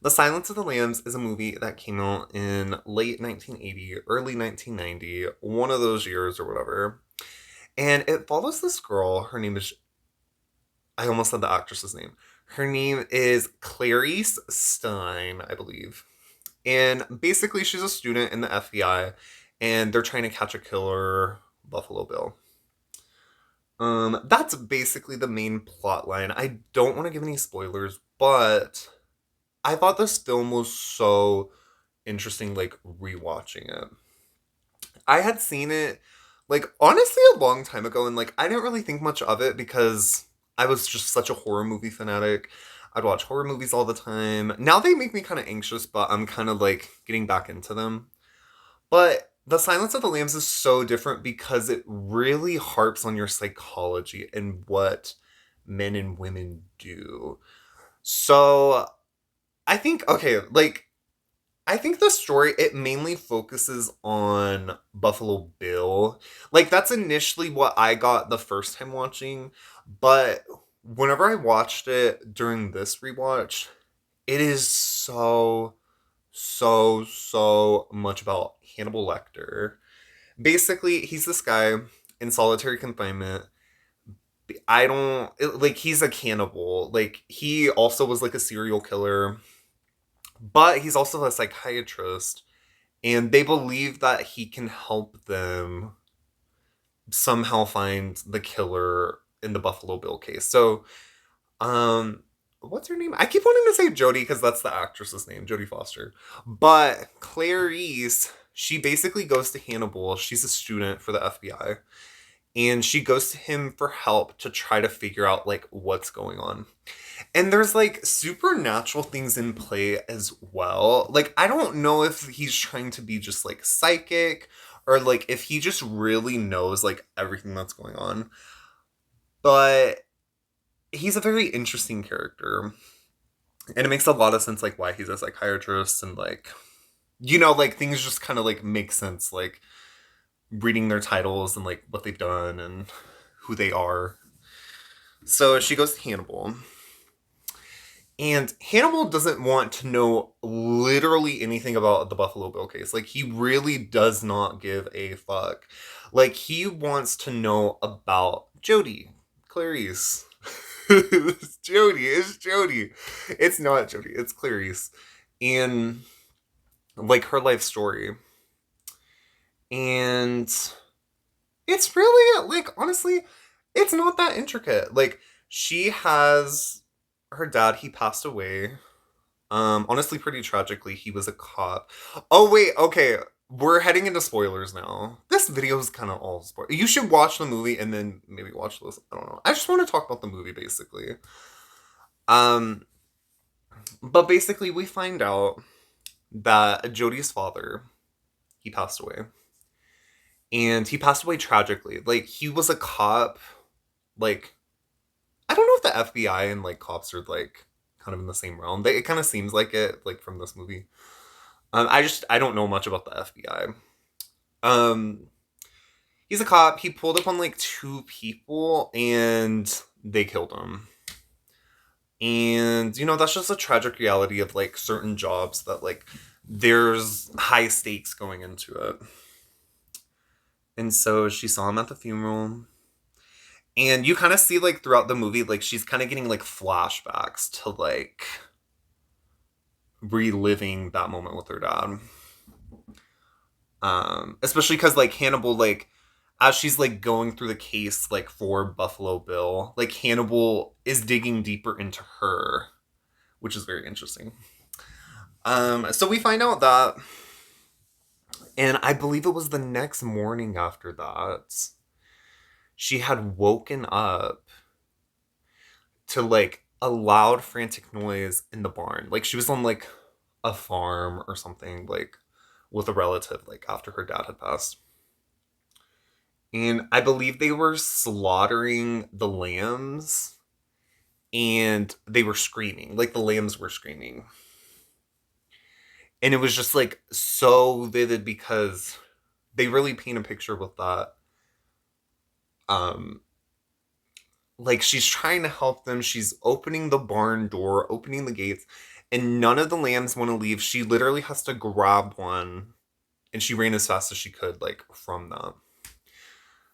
The Silence of the Lambs is a movie that came out in late 1980, early 1990, one of those years or whatever. And it follows this girl. Her name is, I almost said the actress's name. Her name is Clarice Stein, I believe. And basically, she's a student in the FBI, and they're trying to catch a killer, Buffalo Bill. That's basically the main plot line. I don't want to give any spoilers, but I thought this film was so interesting, like rewatching it. I had seen it, like, honestly, a long time ago, and like, I didn't really think much of it because I was just such a horror movie fanatic. I'd watch horror movies all the time. Now they make me kind of anxious, but I'm kind of like getting back into them. But The Silence of the Lambs is so different because it really harps on your psychology and what men and women do. So I think, okay, like, I think the story, it mainly focuses on Buffalo Bill. Like, that's initially what I got the first time watching, but whenever I watched it during this rewatch, it is so much about Hannibal Lecter. Basically, he's this guy in solitary confinement. I don't like he's a cannibal. Like he also was like a serial killer, but he's also a psychiatrist and they believe that he can help them somehow find the killer in the Buffalo Bill case. So, what's her name? I keep wanting to say Jodie because that's the actress's name, Jodie Foster. But Clarice, she basically goes to Hannibal. She's a student for the FBI, and she goes to him for help to try to figure out like what's going on. And there's like supernatural things in play as well. Like I don't know if he's trying to be just like psychic or like if he just really knows like everything that's going on. But he's a very interesting character. And it makes a lot of sense like why he's a psychiatrist and like like things just kind of like make sense like reading their titles and like what they've done and who they are. So she goes to Hannibal. And Hannibal doesn't want to know literally anything about the Buffalo Bill case. Like, he really does not give a fuck. Like, he wants to know about Jodie, Clarice. It's Jodie. It's Jodie. It's not Jodie. It's Clarice. And, like, her life story. And it's really, like, honestly, it's not that intricate. Like, she has her dad, he passed away. Honestly, pretty tragically, he was a cop. Oh wait, okay, we're heading into spoilers now. This video is kind of all spoil. You should watch the movie and then maybe watch this. I don't know. I just want to talk about the movie basically. Um, but basically, we find out that Jodie's father he passed away, and he passed away tragically. Like he was a cop. Like I don't know if the FBI and like cops are like kind of in the same realm. It kind of seems like it, like from this movie. I don't know much about the FBI. Um, he's a cop. He pulled up on like two people and they killed him. And that's just a tragic reality of like certain jobs that like there's high stakes going into it. And so she saw him at the funeral. And you kind of see like throughout the movie, like she's kind of getting like flashbacks to like reliving that moment with her dad. Especially because like Hannibal, like as she's like going through the case like for Buffalo Bill, like Hannibal is digging deeper into her, which is very interesting. So we find out that, and I believe it was the next morning after that, she had woken up to like a loud frantic noise in the barn. Like she was on like a farm or something, like with a relative, like after her dad had passed. And I believe they were slaughtering the lambs and they were screaming. Like the lambs were screaming. And it was just like so vivid because they really paint a picture with that. Um like she's trying to help them. She's opening the barn door, opening the gates, and none of the lambs want to leave. She literally has to grab one, and she ran as fast as she could, like, from them.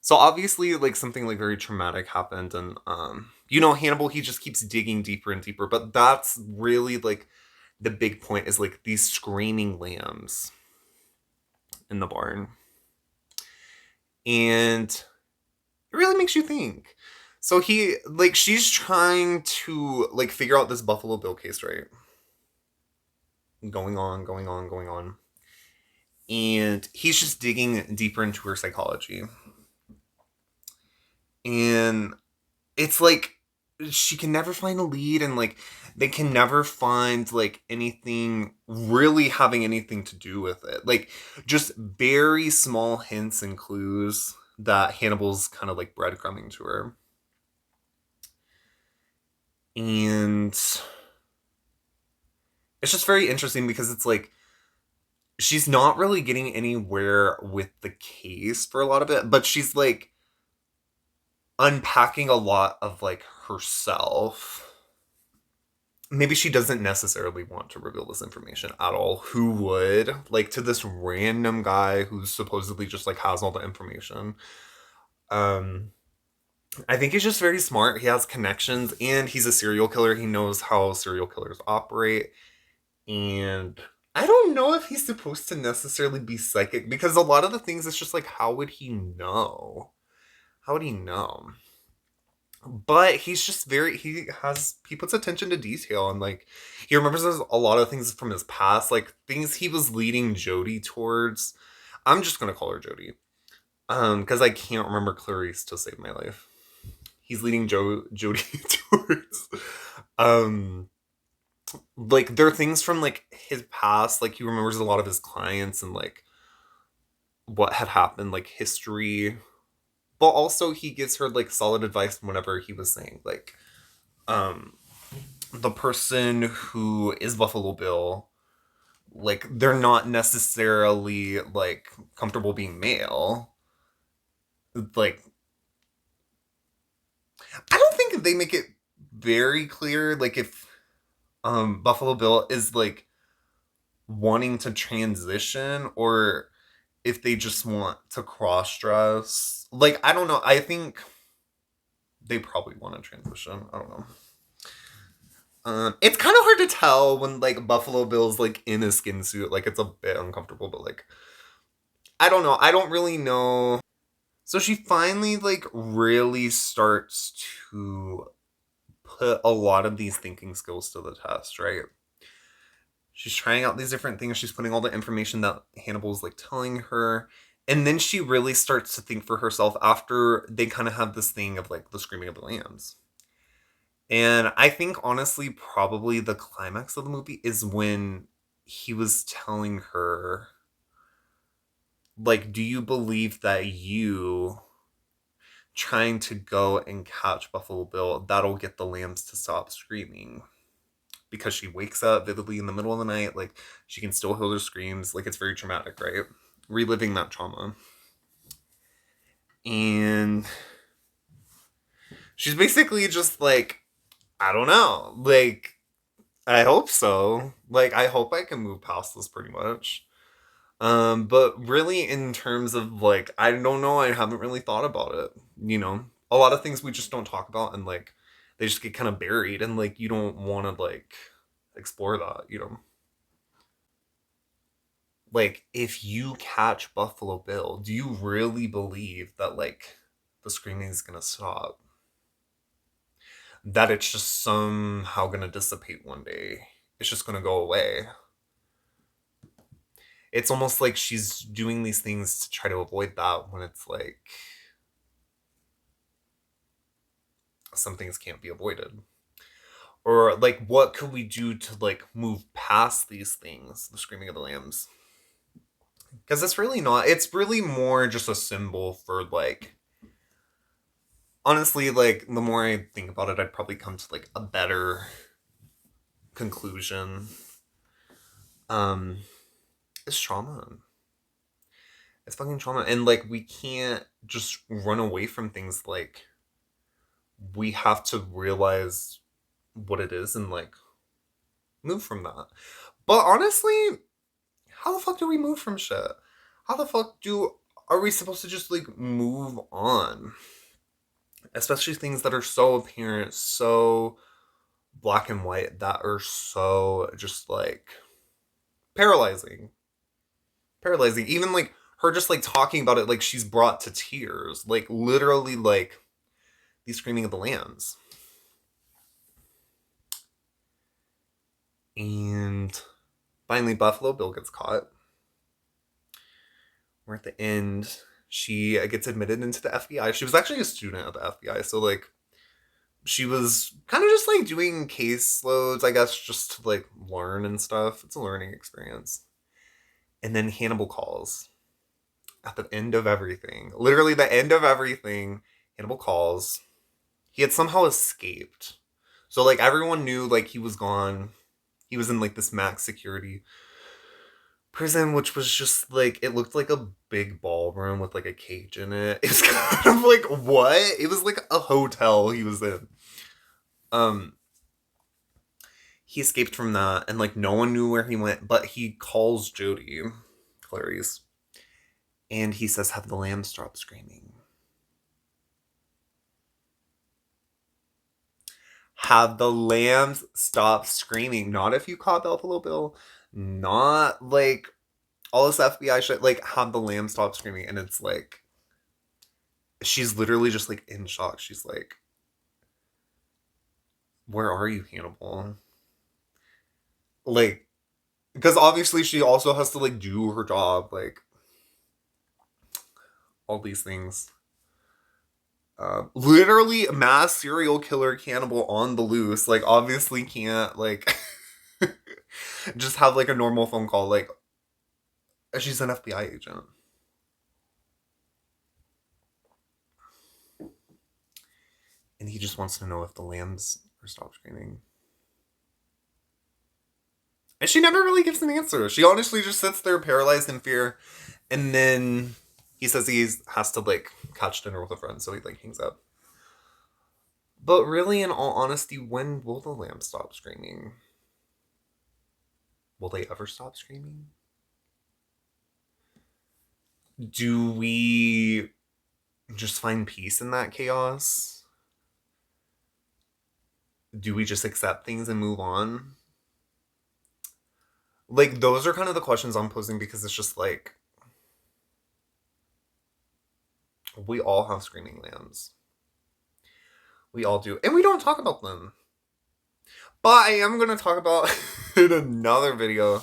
So obviously, like, something like very traumatic happened, and Hannibal, he just keeps digging deeper and deeper. But that's really like the big point, is like these screaming lambs in the barn, and it really makes you think. So she's trying to like figure out this Buffalo Bill case, right? Going on, going on, going on. And he's just digging deeper into her psychology. And it's like she can never find a lead, and like they can never find like anything really having anything to do with it. Like just very small hints and clues that Hannibal's kind of like breadcrumbing to her. And it's just very interesting because it's like she's not really getting anywhere with the case for a lot of it, but she's like unpacking a lot of like herself. Maybe she doesn't necessarily want to reveal this information at all. Who would? Like, to this random guy who's supposedly just like has all the information. Um I think he's just very smart. He has connections, and he's a serial killer. He knows how serial killers operate. And I don't know if he's supposed to necessarily be psychic, because a lot of the things, it's just like, how would he know? How would he know? But he's just he puts attention to detail, and like he remembers a lot of things from his past, like things he was leading Jody towards. I'm just gonna call her Jody. Because I can't remember Clarice to save my life. He's leading Jody towards like there are things from like his past, like he remembers a lot of his clients and like what had happened, like history. But also he gives her like solid advice whenever he was saying like um the person who is Buffalo Bill, like they're not necessarily like comfortable being male. Like I don't think they make it very clear like if Buffalo Bill is like wanting to transition, or if they just want to cross dress. Like I don't know. I think they probably want to transition. I don't know. It's kind of hard to tell when like Buffalo Bill's like in a skin suit. Like it's a bit uncomfortable, but like I don't know. I don't really know. So she finally like really starts to put a lot of these thinking skills to the test, right? She's trying out these different things. She's putting all the information that Hannibal's like telling her. And then she really starts to think for herself after they kind of have this thing of like the screaming of the lambs. And I think honestly, probably the climax of the movie is when he was telling her, like, do you believe that you trying to go and catch Buffalo Bill, that'll get the lambs to stop screaming? Because she wakes up vividly in the middle of the night, like, she can still hear their screams. Like, it's very traumatic, right? Reliving that trauma. And she's basically just like, I don't know. Like, I hope so. Like, I hope I can move past this pretty much. But really, in terms of like, I don't know, I haven't really thought about it. A lot of things we just don't talk about, and like, they just get kind of buried, and like, you don't want to like explore that. Like, if you catch Buffalo Bill, do you really believe that like the screaming is gonna stop? That it's just somehow gonna dissipate one day? It's just gonna go away? It's almost like she's doing these things to try to avoid that, when it's like some things can't be avoided. Or like, what could we do to like move past these things, the screaming of the lambs? Because it's really more just a symbol for like, honestly, like the more I think about it, I'd probably come to like a better conclusion. um it's trauma. It's fucking trauma, and like we can't just run away from things. Like, we have to realize what it is, and like move from that. But honestly, how the fuck do we move from shit? How the fuck are we supposed to just like move on? Especially things that are so apparent, so black and white, that are so just like paralyzing. Paralyzing. Even like her just like talking about it like she's brought to tears. Like literally like the screaming of the lambs. And finally Buffalo Bill gets caught. We're at the end. She gets admitted into the FBI. She was actually a student at the FBI, so like she was kind of just like doing caseloads, I guess, just to like learn and stuff. It's a learning experience. And then Hannibal calls at the end of everything. Literally, the end of everything. Hannibal calls. He had somehow escaped. So, like, everyone knew, like, he was gone. He was in, like, this max security prison, which was just, like, it looked like a big ballroom with, like, a cage in it. It was kind of like, what? It was like a hotel he was in. He escaped from that, and, like, no one knew where he went, but he calls Jody, Clarice, and he says, have the lambs stop screaming. Have the lambs stop screaming. Not if you caught Buffalo Bill. Not like all this FBI shit. Like, have the lambs stop screaming. And it's like, she's literally just like in shock. She's like, where are you, Hannibal? Like, because obviously she also has to like do her job. Like, all these things. Literally mass serial killer cannibal on the loose. Like, obviously can't like just have like a normal phone call. Like, she's an FBI agent. And he just wants to know if the lambs are stopped screaming. And she never really gives an answer. She honestly just sits there paralyzed in fear. And then he says he has to like catch dinner with a friend, so he like hangs up. But really, in all honesty, when will the lambs stop screaming? Will they ever stop screaming? Do we just find peace in that chaos? Do we just accept things and move on? Like, those are kind of the questions I'm posing, because it's just like, we all have screaming lambs. We all do. And we don't talk about them. But I am going to talk about in another video.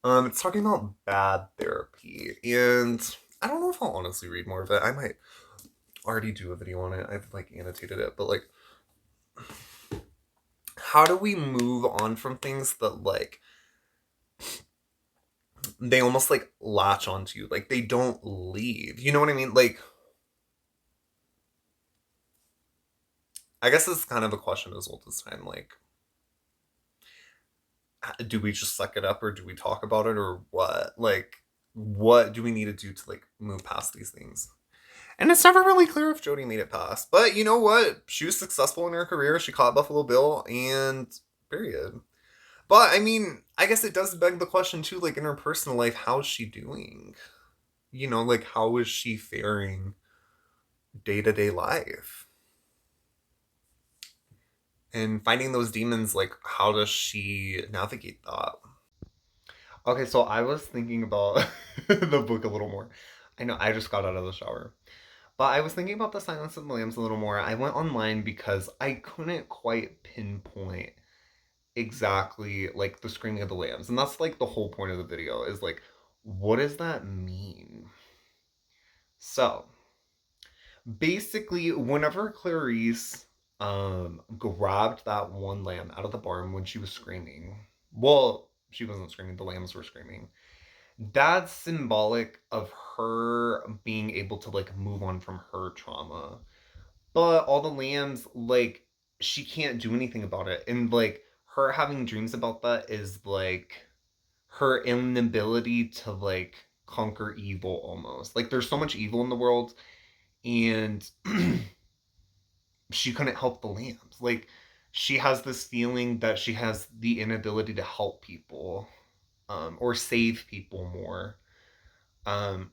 It's talking about bad therapy. And I don't know if I'll honestly read more of it. I might already do a video on it. I've like annotated it. But like, how do we move on from things that like they almost like latch onto you? Like, they don't leave. You know what I mean? Like, I guess it's kind of a question as old as time. Like, do we just suck it up, or do we talk about it, or what? Like, what do we need to do to like move past these things? And it's never really clear if Jody made it past. But you know what? She was successful in her career. She caught Buffalo Bill, and period. But I mean, I guess it does beg the question too, like in her personal life, how's she doing? You know, like, how is she faring day to day life? And finding those demons, like, how does she navigate that? Okay, so I was thinking about the book a little more. I know, I just got out of the shower. But I was thinking about The Silence of the Lambs a little more. I went online because I couldn't quite pinpoint exactly, like, the screaming of the lambs. And that's, like, the whole point of the video, is, like, what does that mean? So, basically, whenever Clarice grabbed that one lamb out of the barn when she was screaming, well, she wasn't screaming, the lambs were screaming, that's symbolic of her being able to like move on from her trauma. But all the lambs, like, she can't do anything about it. And like, her having dreams about that is like her inability to like conquer evil almost. Like, there's so much evil in the world, and she couldn't help the lambs. Like, she has this feeling that she has the inability to help people, or save people more. Um,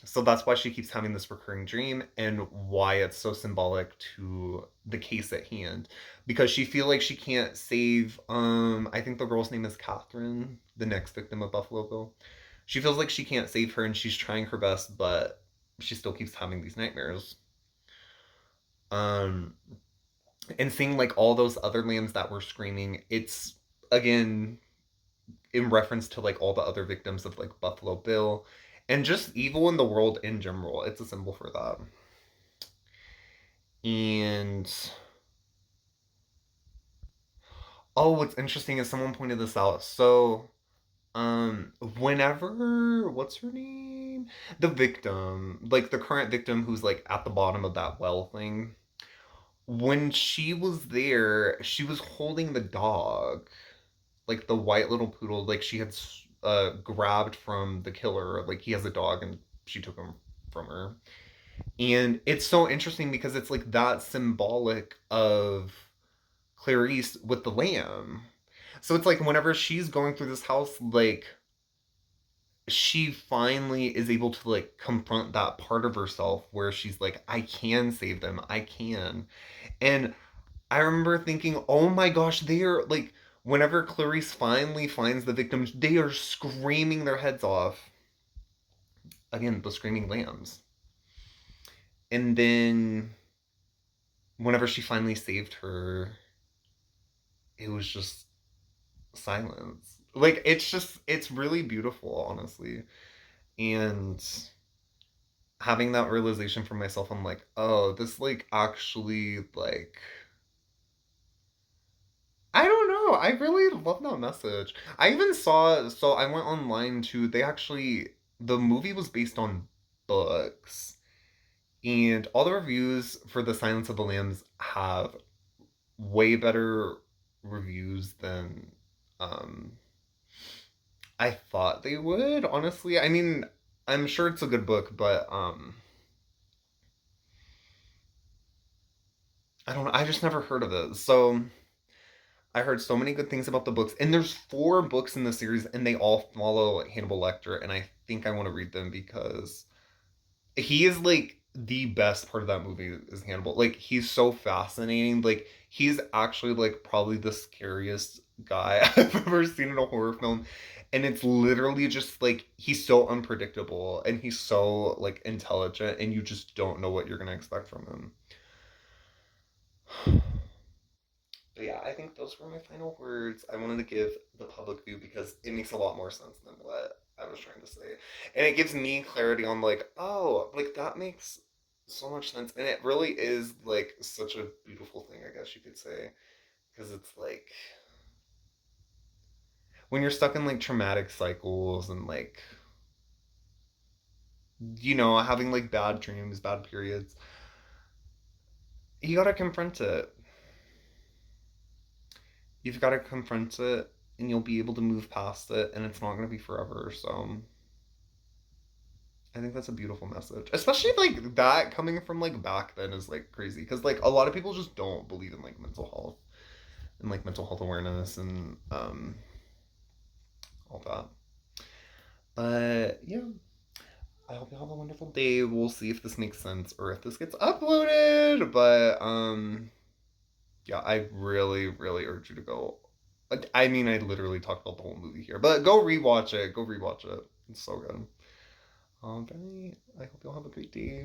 so that's why she keeps having this recurring dream, and why it's so symbolic to the case at hand. Because she feel like she can't save, I think the girl's name is Catherine, the next victim of Buffalo Bill. She feels like she can't save her, and she's trying her best, but she still keeps having these nightmares. Um, and seeing like all those other lambs that were screaming, it's again in reference to like all the other victims of like Buffalo Bill and just evil in the world in general. It's a symbol for that. And oh, what's interesting is someone pointed this out. So, whenever what's her name? The victim, like the current victim who's like at the bottom of that well thing. When she was there, she was holding the dog, like the white little poodle, like she had grabbed from the killer. Like he has a dog and she took him from her. And it's so interesting because it's like that symbolic of Clarice with the lamb. So it's like whenever she's going through this house, like she finally is able to like confront that part of herself where she's like, I can save them. I can. And I remember thinking, oh my gosh, they are like, whenever Clarice finally finds the victims, they are screaming their heads off. Again, the screaming lambs. And then whenever she finally saved her, it was just silence. Like, it's really beautiful, honestly. And having that realization for myself, I'm like, oh, this, like, actually, like, I don't know. I really love that message. I even saw, so I went online too. The movie was based on books. And all the reviews for The Silence of the Lambs have way better reviews than um, I thought they would, honestly. I mean, I'm sure it's a good book, but I don't know. I just never heard of it. So I heard so many good things about the books, and there's four books in the series, and they all follow Hannibal Lecter, and I think I want to read them because he is like the best part of that movie is Hannibal. Like he's so fascinating. Like he's actually like probably the scariest guy I've ever seen in a horror film. And it's literally just like he's so unpredictable and he's so like intelligent and you just don't know what you're gonna expect from him. But yeah, I think those were my final words. I wanted to give the public view because it makes a lot more sense than what I was trying to say. And it gives me clarity on, like, oh, like that makes so much sense. And it really is, like, such a beautiful thing, I guess you could say. Because it's like, when you're stuck in, like, traumatic cycles and, like, having, like, bad dreams, bad periods, you gotta confront it. You've gotta confront it and you'll be able to move past it and it's not gonna be forever. So I think that's a beautiful message, especially like that coming from like back then is like crazy because like a lot of people just don't believe in like mental health and like mental health awareness and all that. But yeah, I hope you have a wonderful day. We'll see if this makes sense or if this gets uploaded. But yeah, I really really urge you to go. I mean, I literally talked about the whole movie here, but go rewatch it. Go rewatch it. It's so good. Bye. I hope you'll have a great day.